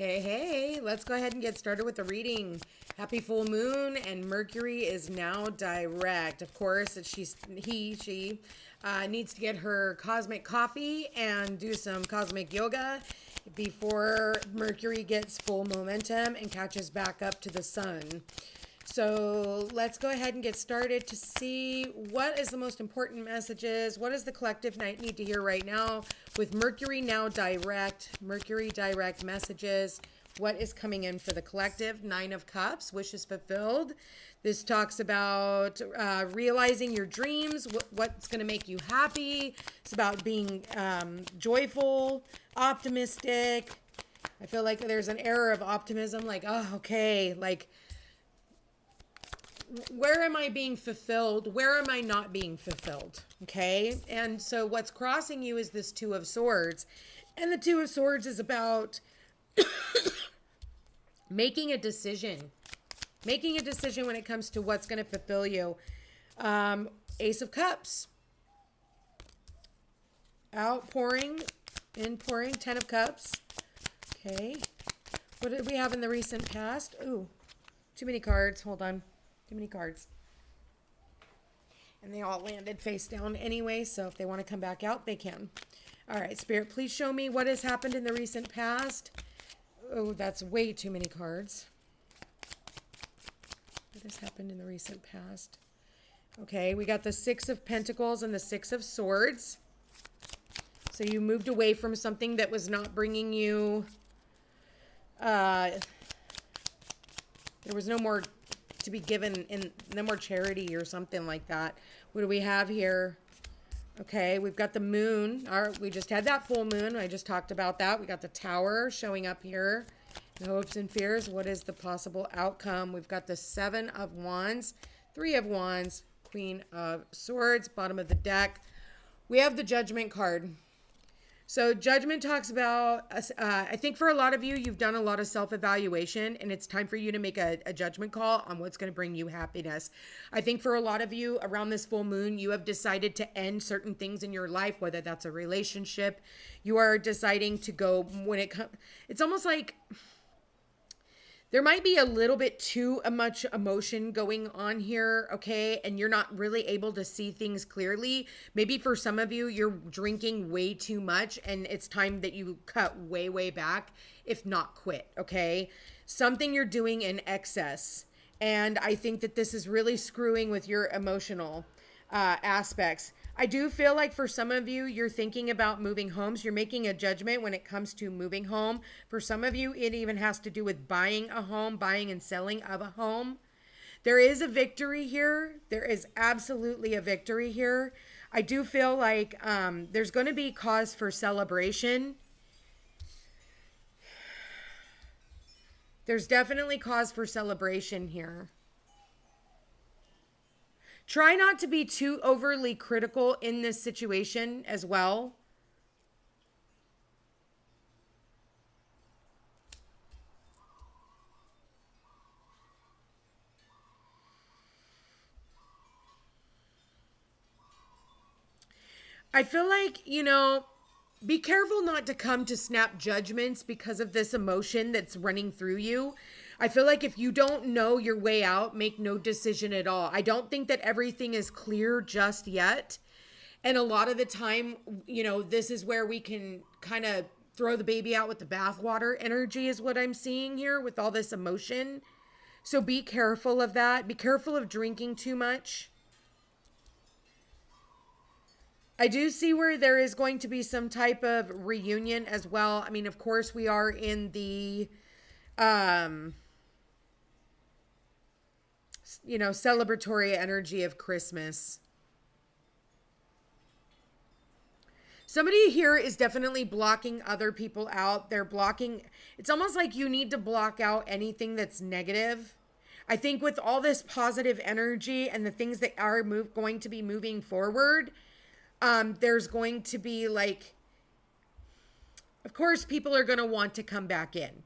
Hey, let's go ahead and get started with the reading. Happy full moon, and Mercury is now direct. Of course, she needs to get her cosmic coffee and do some cosmic yoga before Mercury gets full momentum and catches back up to the sun. So let's go ahead and get started to see what is the most important messages. What does the collective need to hear right now with Mercury now direct, Mercury direct messages. What is coming in for the collective? 9 of Cups, wishes fulfilled. This talks about realizing your dreams, what's going to make you happy. It's about being joyful, optimistic. I feel like there's an air of optimism, like, oh, okay, like, where am I being fulfilled? Where am I not being fulfilled? Okay. And so what's crossing you is this 2 of Swords. And the 2 of Swords is about making a decision. Making a decision when it comes to what's going to fulfill you. Ace of Cups. Outpouring, inpouring, 10 of Cups. Okay. What did we have in the recent past? Ooh, too many cards. Hold on. Too many cards. And they all landed face down anyway, so if they want to come back out, they can. All right, Spirit, please show me what has happened in the recent past. Oh, that's way too many cards. What has happened in the recent past? Okay, we got the 6 of Pentacles and the 6 of Swords. So you moved away from something that was not bringing you... there was no more to be given, in no more charity or something like that. What do we have here? Okay, we've got the moon. We just had that full moon. I just talked about that. We got the Tower showing up here. The hopes and fears. What is the possible outcome? We've got the 7 of Wands, 3 of Wands, Queen of Swords, bottom of the deck. We have the Judgment card. So Judgment talks about, I think for a lot of you, you've done a lot of self-evaluation, and it's time for you to make a judgment call on what's going to bring you happiness. I think for a lot of you around this full moon, you have decided to end certain things in your life, whether that's a relationship. You are deciding to go when it comes. It's almost like there might be a little bit too much emotion going on here, okay? And you're not really able to see things clearly. Maybe for some of you, you're drinking way too much and it's time that you cut way, way back, if not quit, okay? Something you're doing in excess. And I think that this is really screwing with your emotional aspects. I do feel like for some of you, you're thinking about moving homes. You're making a judgment when it comes to moving home. For some of you, it even has to do with buying a home, buying and selling of a home. There is a victory here. There is absolutely a victory here. I do feel like there's going to be cause for celebration. There's definitely cause for celebration here. Try not to be too overly critical in this situation as well. I feel like, be careful not to come to snap judgments because of this emotion that's running through you. I feel like if you don't know your way out, make no decision at all. I don't think that everything is clear just yet. And a lot of the time, this is where we can kind of throw the baby out with the bathwater energy is what I'm seeing here with all this emotion. So be careful of that. Be careful of drinking too much. I do see where there is going to be some type of reunion as well. I mean, of course, we are in the, celebratory energy of Christmas. Somebody here is definitely blocking other people out. They're blocking. It's almost like you need to block out anything that's negative. I think with all this positive energy and the things that are going to be moving forward, there's going to be of course, people are going to want to come back in.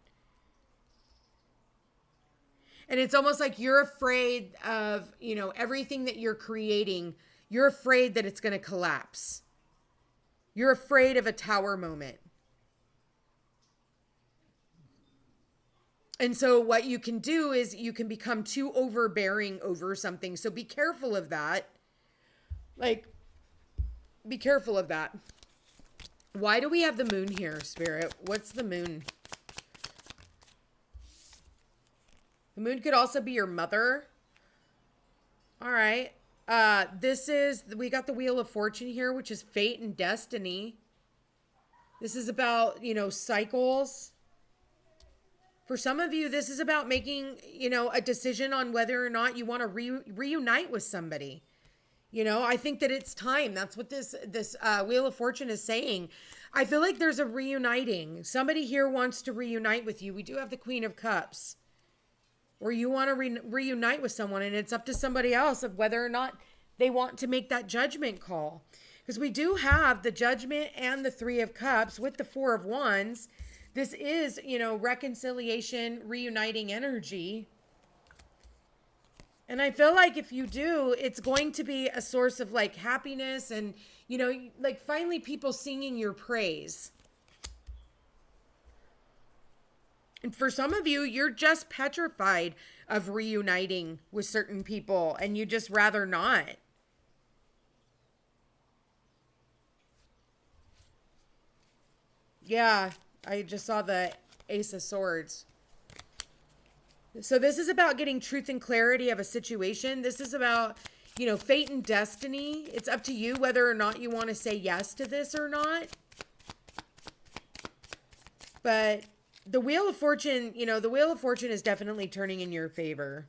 And it's almost like you're afraid of, everything that you're creating. You're afraid that it's going to collapse. You're afraid of a tower moment. And so what you can do is you can become too overbearing over something. So be careful of that. Like, be careful of that. Why do we have the moon here, Spirit? What's the moon? The moon could also be your mother. All right. We got the Wheel of Fortune here, which is fate and destiny. This is about, cycles. For some of you, this is about making, a decision on whether or not you want to reunite with somebody. I think that it's time. That's what this Wheel of Fortune is saying. I feel like there's a reuniting. Somebody here wants to reunite with you. We do have the Queen of Cups. Or you want to reunite with someone, and it's up to somebody else of whether or not they want to make that judgment call. Because we do have the Judgment and the Three of Cups with the Four of Wands. This is, reconciliation, reuniting energy. And I feel like if you do, it's going to be a source of like happiness and, like finally people singing your praise. And for some of you, you're just petrified of reuniting with certain people and you just rather not. Yeah, I just saw the Ace of Swords. So this is about getting truth and clarity of a situation. This is about, fate and destiny. It's up to you whether or not you want to say yes to this or not. But the Wheel of Fortune, the Wheel of Fortune is definitely turning in your favor.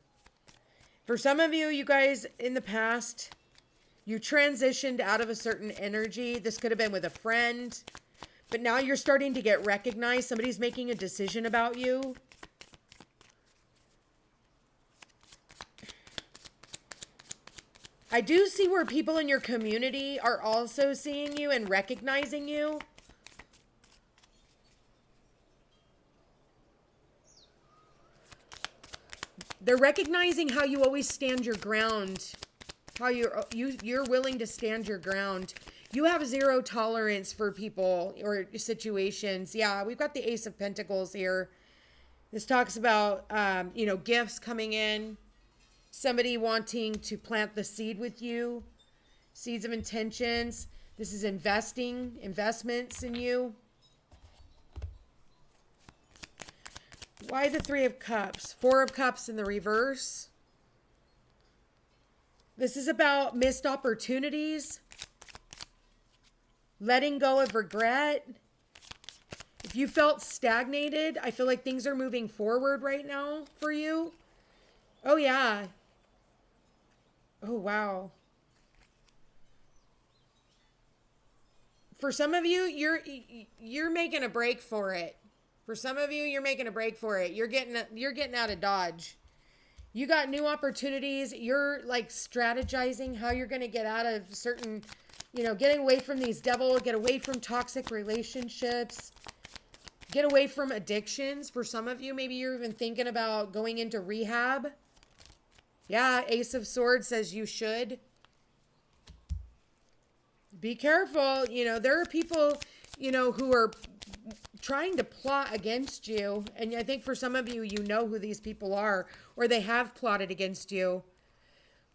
For some of you, you guys in the past, you transitioned out of a certain energy. This could have been with a friend, but now you're starting to get recognized. Somebody's making a decision about you. I do see where people in your community are also seeing you and recognizing you. They're recognizing how you always stand your ground, how you're willing to stand your ground. You have zero tolerance for people or situations. Yeah, we've got the Ace of Pentacles here. This talks about, gifts coming in, somebody wanting to plant the seed with you, seeds of intentions. This is investments in you. Why the Three of Cups? Four of Cups in the reverse. This is about missed opportunities. Letting go of regret. If you felt stagnated, I feel like things are moving forward right now for you. Oh, yeah. Oh, wow. For some of you, you're making a break for it. For some of you, you're making a break for it. You're getting out of Dodge. You got new opportunities. You're like strategizing how you're going to get out of certain, getting away from these get away from toxic relationships, get away from addictions. For some of you, maybe you're even thinking about going into rehab. Yeah, Ace of Swords says you should. Be careful. There are people, who are trying to plot against you. And I think for some of you, you know who these people are, or they have plotted against you.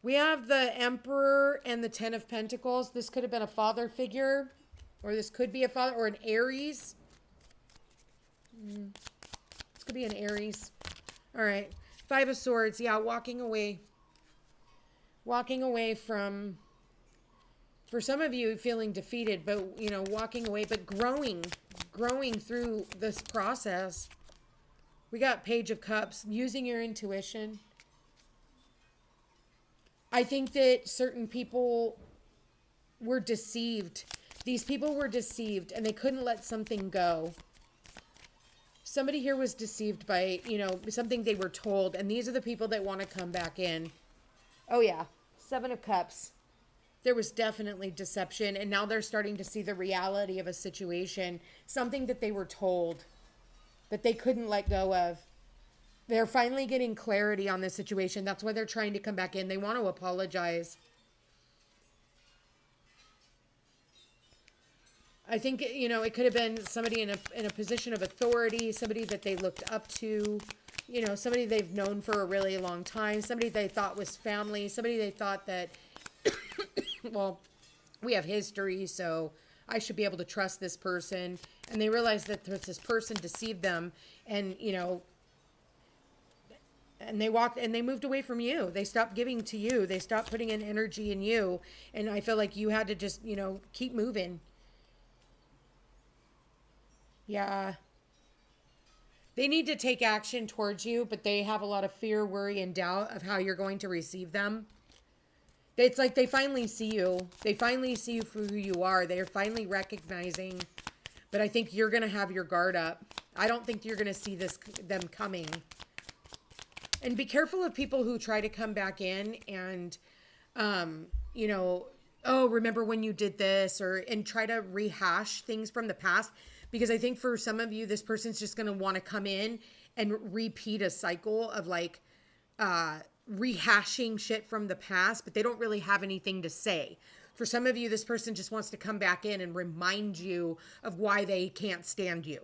We have the Emperor and the Ten of Pentacles. This could have been a father figure, or this could be a father, or an Aries. This could be an Aries. All right. Five of Swords. Yeah, walking away. Walking away from, for some of you, feeling defeated, but, walking away, but growing through this process. We got Page of Cups, using your intuition. I think that certain people were deceived. These people were deceived and they couldn't let something go. Somebody here was deceived by, something they were told, and these are the people that want to come back in. Oh yeah, Seven of Cups. There was definitely deception, and now they're starting to see the reality of a situation, something that they were told that they couldn't let go of. They're finally getting clarity on this situation. That's why they're trying to come back in. They want to apologize. I think, it could have been somebody in a position of authority, somebody that they looked up to, somebody they've known for a really long time, somebody they thought was family, somebody they thought that, well, we have history, so I should be able to trust this person. And they realized that this person deceived them, and, and they moved away from you. They stopped giving to you. They stopped putting in energy in you. And I feel like you had to just, keep moving. Yeah. They need to take action towards you, but they have a lot of fear, worry, and doubt of how you're going to receive them. It's like they finally see you. They finally see you for who you are. They're finally recognizing. But I think you're going to have your guard up. I don't think you're going to see them coming. And be careful of people who try to come back in and, oh, remember when you did this, and try to rehash things from the past. Because I think for some of you, this person's just going to want to come in and repeat a cycle of rehashing shit from the past, but they don't really have anything to say. For some of you, this person just wants to come back in and remind you of why they can't stand you.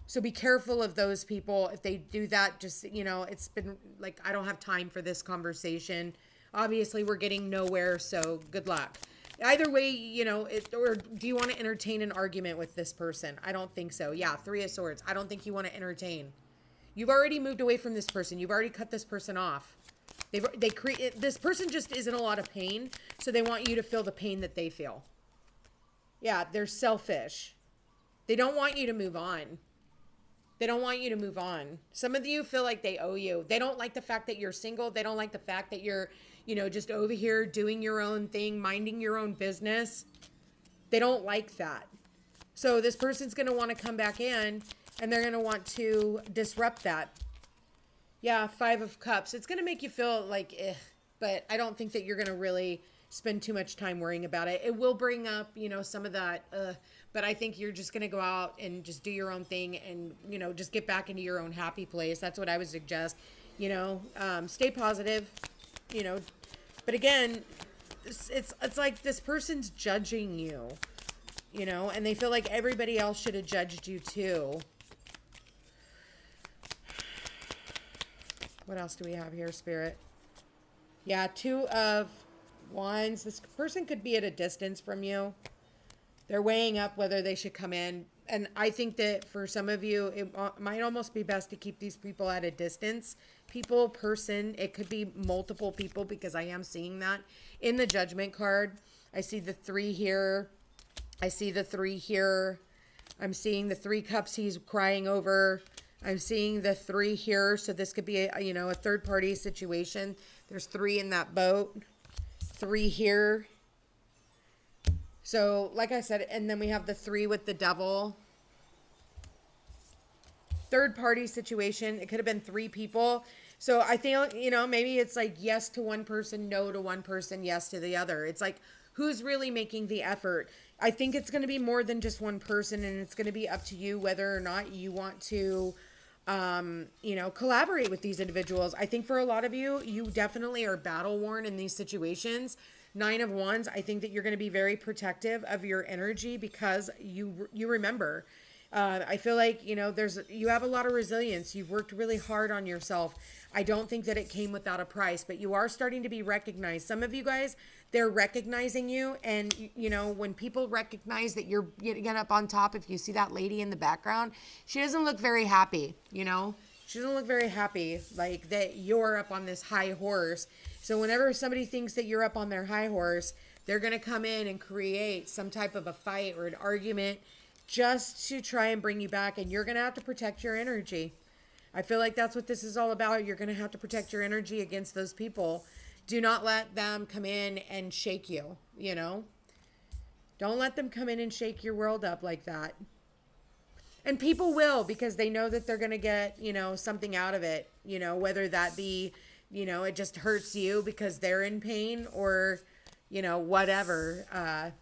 So be careful of those people. If they do that, just, it's been like, I don't have time for this conversation. Obviously, we're getting nowhere, so good luck. Either way, or do you want to entertain an argument with this person? I don't think so. Yeah, 3 of Swords. I don't think you want to entertain. You've already moved away from this person. You've already cut this person off. This person just is in a lot of pain, so they want you to feel the pain that they feel. Yeah, they're selfish. They don't want you to move on. They don't want you to move on. Some of you feel like they owe you. They don't like the fact that you're single. They don't like the fact that you're, just over here doing your own thing, minding your own business. They don't like that. So this person's going to want to come back in, and they're going to want to disrupt that. Yeah, 5 of Cups. It's going to make you feel like, but I don't think that you're going to really spend too much time worrying about it. It will bring up, some of that, but I think you're just going to go out and just do your own thing and, just get back into your own happy place. That's what I would suggest. Stay positive, but again, it's like this person's judging you, and they feel like everybody else should have judged you too. What else do we have here, Spirit? Yeah, 2 of Wands. This person could be at a distance from you. They're weighing up whether they should come in. And I think that for some of you, it might almost be best to keep these people at a distance. Person, it could be multiple people, because I am seeing that. In the Judgment card, I see the 3 here. I see the 3 here. I'm seeing the 3 cups he's crying over. I'm seeing the 3 here. So this could be a third party situation. There's 3 in that boat. 3 here. So, like I said, and then we have the 3 with the Devil. Third party situation. It could have been 3 people. So I think, maybe it's like yes to one person, no to one person, yes to the other. It's like, who's really making the effort? I think it's going to be more than just one person, and it's going to be up to you whether or not you want to, collaborate with these individuals. I think for a lot of you, you definitely are battle worn in these situations. 9 of Wands, I think that you're going to be very protective of your energy because you remember. I feel like, you have a lot of resilience. You've worked really hard on yourself. I don't think that it came without a price, but you are starting to be recognized. Some of you guys, they're recognizing you. And, when people recognize that you're getting up on top, if you see that lady in the background, she doesn't look very happy, She doesn't look very happy, like that you're up on this high horse. So whenever somebody thinks that you're up on their high horse, they're going to come in and create some type of a fight or an argument just to try and bring you back. And you're going to have to protect your energy. I feel like that's what this is all about. You're going to have to protect your energy against those people. Do not let them come in and shake you, Don't let them come in and shake your world up like that. And people will, because they know that they're going to get, something out of it, whether that be, it just hurts you because they're in pain or, whatever.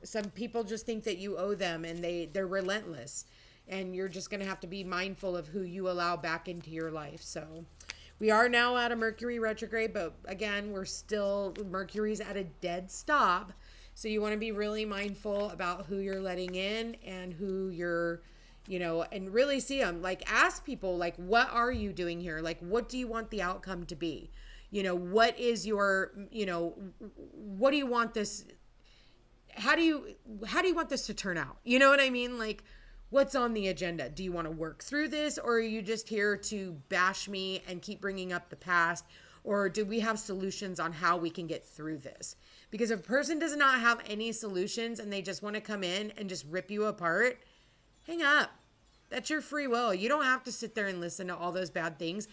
Some people just think that you owe them, and they're relentless, and you're just going to have to be mindful of who you allow back into your life. So we are now at a Mercury retrograde, but again, Mercury's at a dead stop. So you want to be really mindful about who you're letting in and who you're, and really see them. Like, ask people, like, what are you doing here? Like, what do you want the outcome to be? What is your, what do you want this, how do you want this to turn out? You know what I mean? Like, what's on the agenda? Do you want to work through this, or are you just here to bash me and keep bringing up the past? Or do we have solutions on how we can get through this? Because if a person does not have any solutions and they just want to come in and just rip you apart, hang up. That's your free will. You don't have to sit there and listen to all those bad things.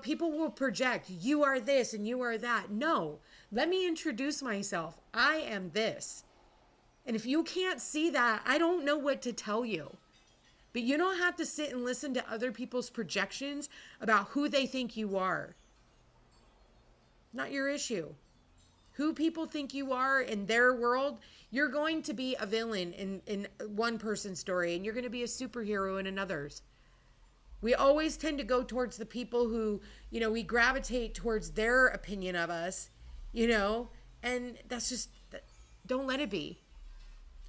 People will project, you are this and you are that. No, let me introduce myself. I am this. And if you can't see that, I don't know what to tell you. But you don't have to sit and listen to other people's projections about who they think you are. Not your issue. Who people think you are in their world, you're going to be a villain in one person's story, and you're going to be a superhero in another's. We always tend to go towards the people who, we gravitate towards their opinion of us, and that's just, don't let it be.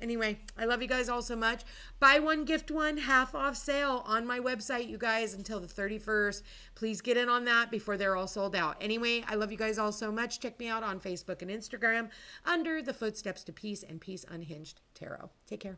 Anyway, I love you guys all so much. Buy one, gift one, half off sale on my website, you guys, until the 31st. Please get in on that before they're all sold out. Anyway, I love you guys all so much. Check me out on Facebook and Instagram under the Footsteps to Peace and Peace Unhinged Tarot. Take care.